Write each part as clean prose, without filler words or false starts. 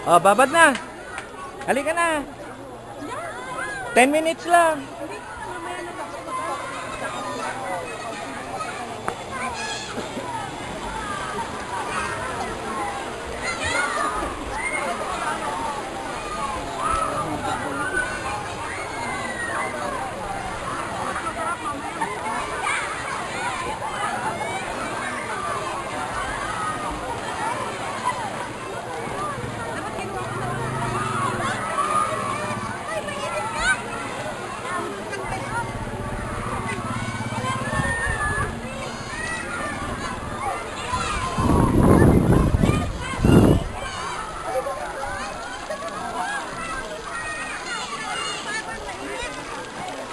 Oh, babad na. Halika na. 10 minutes lang.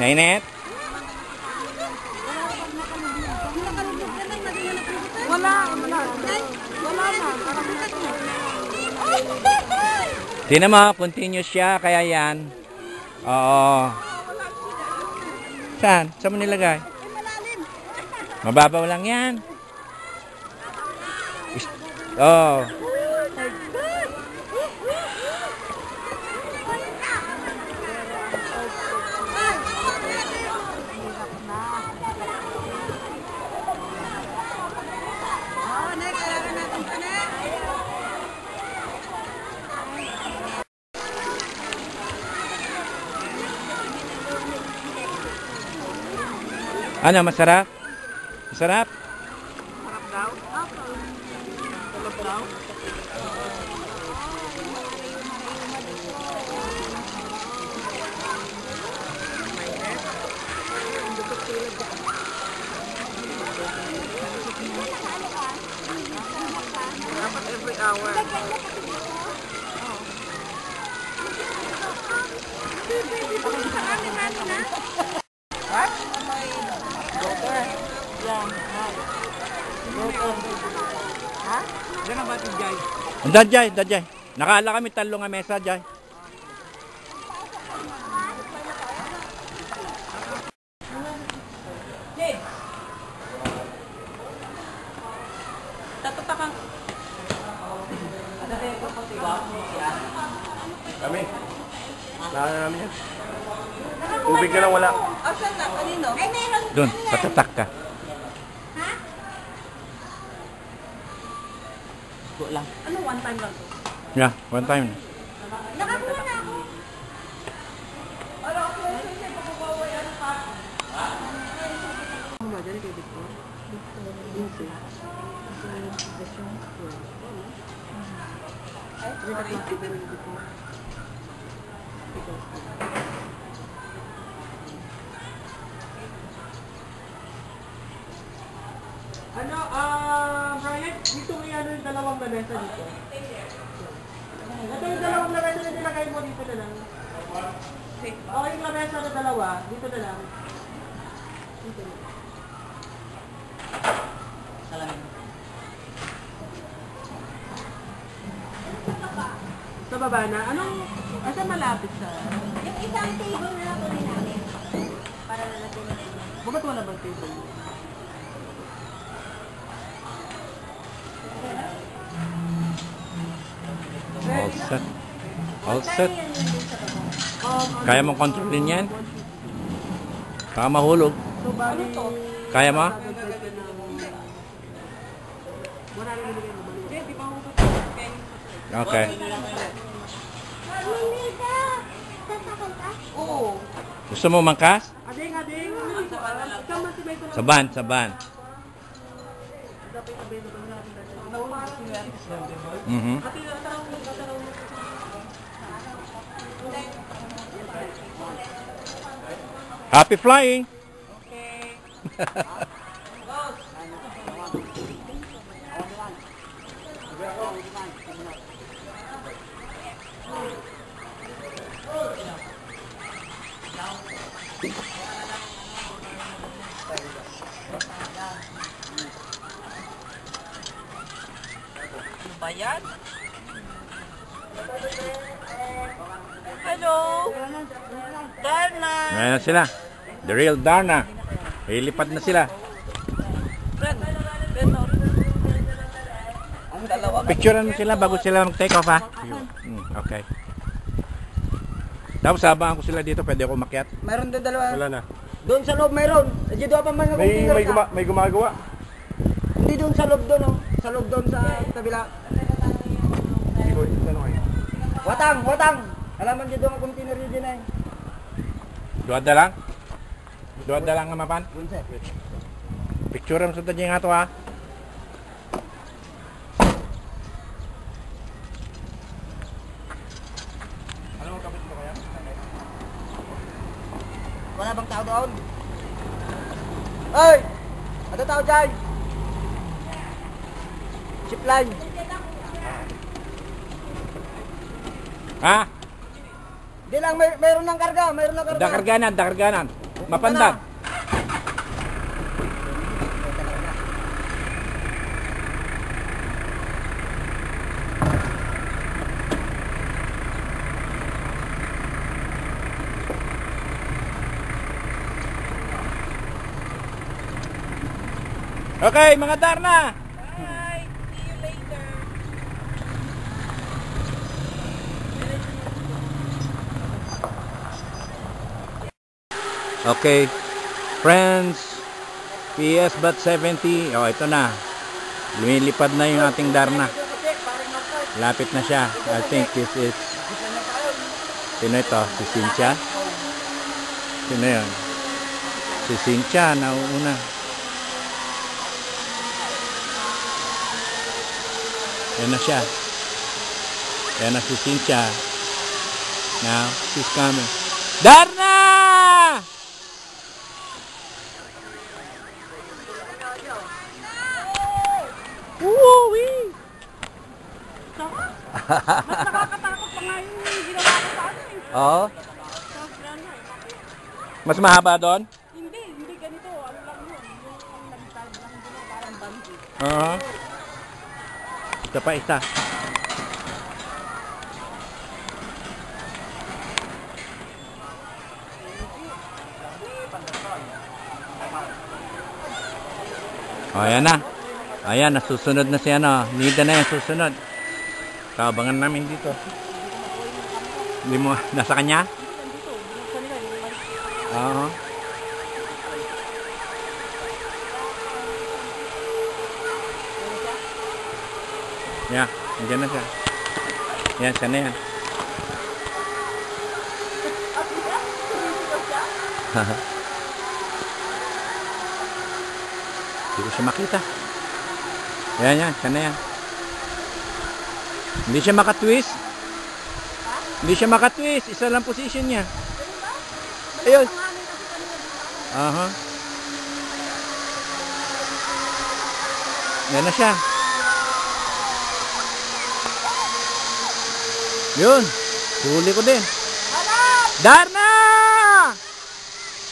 Nainit? Wala na. Tingnan mo, continuous siya, kaya yan. Oo. Saan? Saan mo nilagay? Mababaw lang yan. Oo. Ano, masarap? Masarap? Sarap daw? Sarap daw? Dapat every hour. What? Ha? Diyan ang batin, Jai. Dadjay, dadjay. Nakala kami talo nga mesa, Jay. Tatatakang. Kami. Wala na namin yan. Tubig ka lang wala. Asan na? Kanino? Ay, meron. Doon, patatak ka. Lang. Ano, one time lang to? Yeah, one time. Nakakuha na ako. Ano ako? Siyempre, pagkabawa yan pa. Ano ba? Diyan kayo dito? Dito. Ano, Brian, dito may ano yung dalawang lamesa dito. Ito yung dalawang lamesa na nilagay mo dito na lang. Okay, yung lamesa na dalawa, dito na lang. Dito na. Salamin. Sa baba na? Anong, asa malapit sa? Yung isang table na lang kunin namin. Para lalagyan na rin. Bakit wala bang table? All set. All set. Kaya mong kontrolin yan? Baka mahulog. So, bali, Kaya mo? Okay. Mamita! Sasakal ka? Oo. Gusto mo mangkas? Ading, ading. Ikaw masibay ko na. Saban, saban. Mhm. Happy flying. Okay. Ano ba yan? Hello? Darna! Ayan na sila. The real Darna. Ilipad na sila. Ang dalawa. Picturean mo sila bago sila mag-take off, ha? Hmm. Okay. Tapos sabahan ko sila dito, pwede ako umakyat. Mayroon doon dalawa. Wala na. Doon sa loob mayroon. Diyan doon pa man May gumagawa. Hindi doon sa loob doon, oh. Sa loob doon sa kabila. Hindi ko ano kayo. Watang. Alaman dyan doon ang container dyan ay. Duwada lang? Duwada lang nga mapan? Picture mo sa tadya nga to ha. Ano mo kapit mo kaya? Wala bang tao doon? Ay! Ano tao dyan? Chip line. Ha? Hindi lang, mayroon ng karga. Mayroon ng karga. Dakarganan. Mapandan. Okay, mga Darna. Bye. See you later. Okay, friends, PS Bat 70. Oh, ito na. Lumilipad na yung ating Darna. Lapit na siya. I think this is... Sino ito? Si Cynthia? Sino yun? Si Cynthia, nauuna. Yan na siya. Yan na si Cynthia. Now, she's coming. Darna! Woo-wee! Mas nakakatakot pa nga yung ginawa ko sa ano eh. Oo. Sobrang Mas mahaba doon? Hindi ganito. Ano lang yun? Yung nagtag lang din parang bungee. Oo. Ito pa isa. O, ayan na. Ayan, nasusunod na siya, no? Nida na yan, susunod. Kabangan namin dito. Hindi mo, nasa kanya? Oo. Yeah, andyan na siya. Yan, siya na yan. Hindi ko siya makita. Yan, siya na yan. Hindi siya makatwist. Hindi siya makatwist. Isa lang position niya. Ayun. Aha. Yan na siya. Yun. Huli ko din. Darna!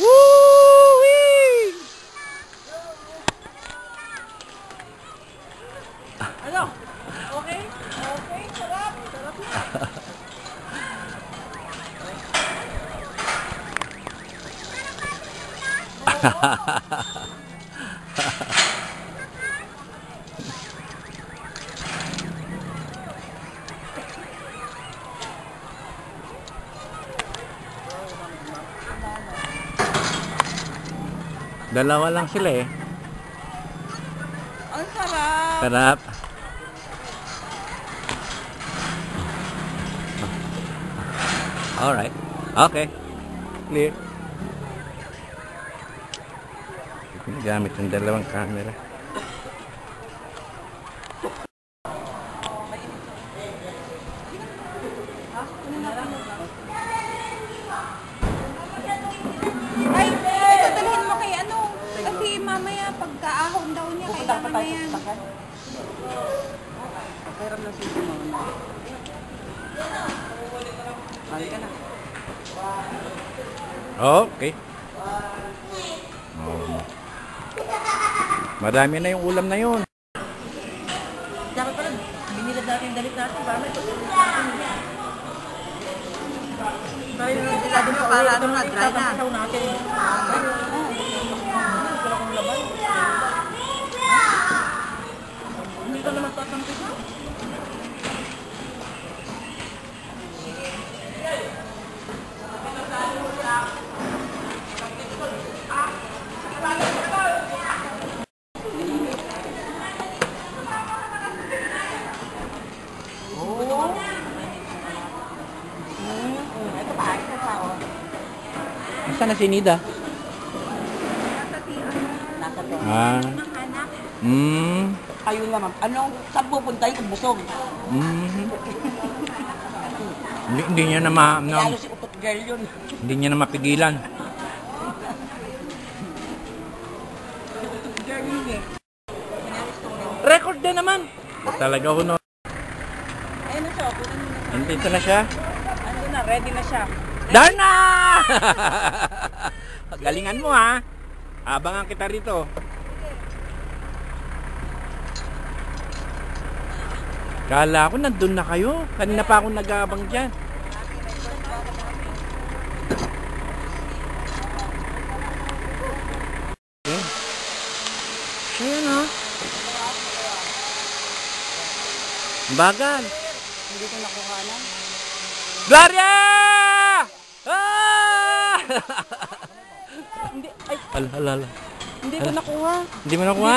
Woo-wee! Ano? Okay? Okay, sarap. Sarap. Dalawa lang sila eh. Ang sarap. Sarap. Alright. Okay. Clear. Gamit yung dalawang camera. Ay, ito dalhin mo kay ano. Kasi mamaya pagkaahon daw niya, kailangan na yan. Pakiram lang siya mo. Balik ka na. Okay. Oh. Marami na yung ulam na yun. Dapat pala, binilad natin yung dalit natin. Para may pagkakas natin. Para yung natin pa para ano na, dry na. Tapasaw natin. Wala kong laban. Hindi ka naman tatampi ka? Nasaan na si Nida? Nasa to. Ah. Ayun naman. Anong, saan pupunta yung busog? Hindi niya na Lalo si Upot Girl yun. hindi niya na mapigilan. Girl yun eh. Record din naman. Talaga ho, no? Ayun na siya. Kunin mo na. Nandito na siya. Andun na. Ready na siya. Darna! Galingan mo, ha? Abangan kita rito. Kala ko nandun na kayo. Kanina pa ako nag-aabang dyan. Okay. Siya yan, ha? Bagal. Hindi ko nakuha na. Gloria! Ah! Hindi. Ay, Ala. hindi ko nakuha. Hindi mo nakuha?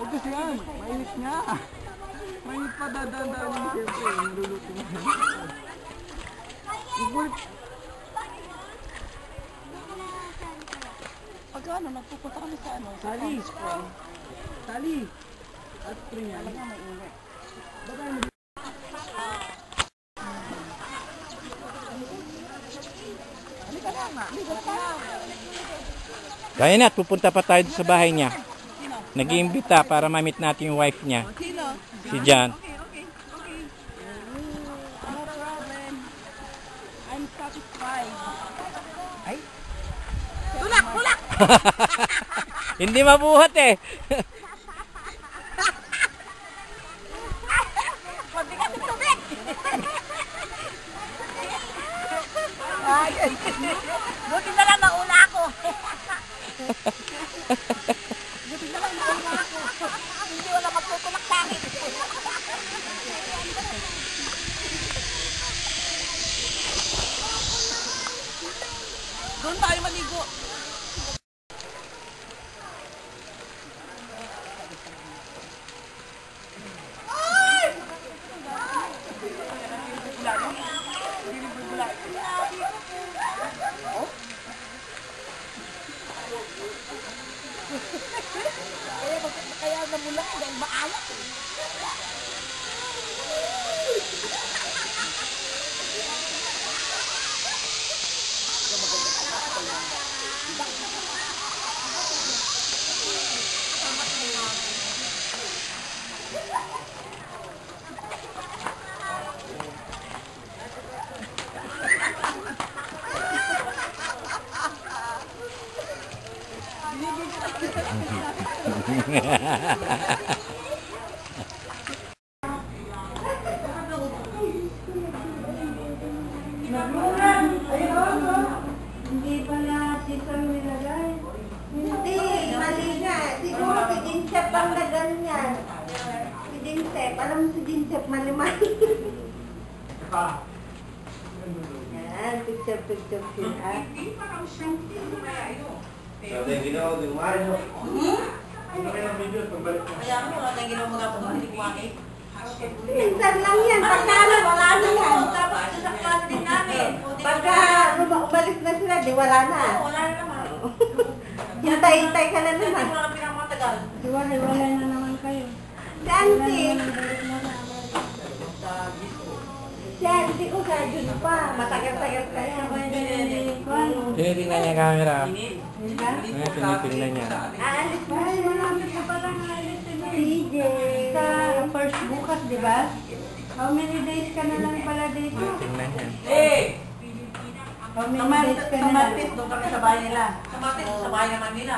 Huwag kasi yan. Mainit nga. Mainit pa dadaan-daan yung siyempre. Niluluto mo. Pag ano, nagpupunta kami sa ano? Sali. Sali. At spring yan. Alam nga may init. Halika na nga. Halika na. Kaya na, pupunta pa tayo sa bahay niya. Nag-iimbita para ma-meet natin yung wife niya. Sino? Si John. Okay. No problem. I'm satisfied. Ay? Tulak! Hindi mabuhat eh. Mabigat yung tubig! Ay, buti na lang nauna ako. Buti na lang nauna ako. Hindi wala magtutulak sa akin. Doon tayo maligo. Kaya namulak dahil maalat eh. Hindi pala sisang nilagay. Hindi, mali nga. Siguro si Jinsep ang na ganyan. Si Jinsep, alam mo si Jinsep mali-mali. Yan, picture sila. Minsan lang yan, pagka wala na yan. Pagka umalis na sila, di wala na. Hintay-hintay ka na naman. Wala na naman kayo. Dante. Dante ko sa Diyos pa. Matagal-tagal kaya. Tinitingnan niya camera. Tinitingnan niya. Aalis na siya. Marami ka palang aalis CJ. Sa first bukas, di ba? How many days ka na lang pala dito? Tinitingnan niya. How many days ka na lang? Doon kami sa bahay nila. Sa bahay naman nila.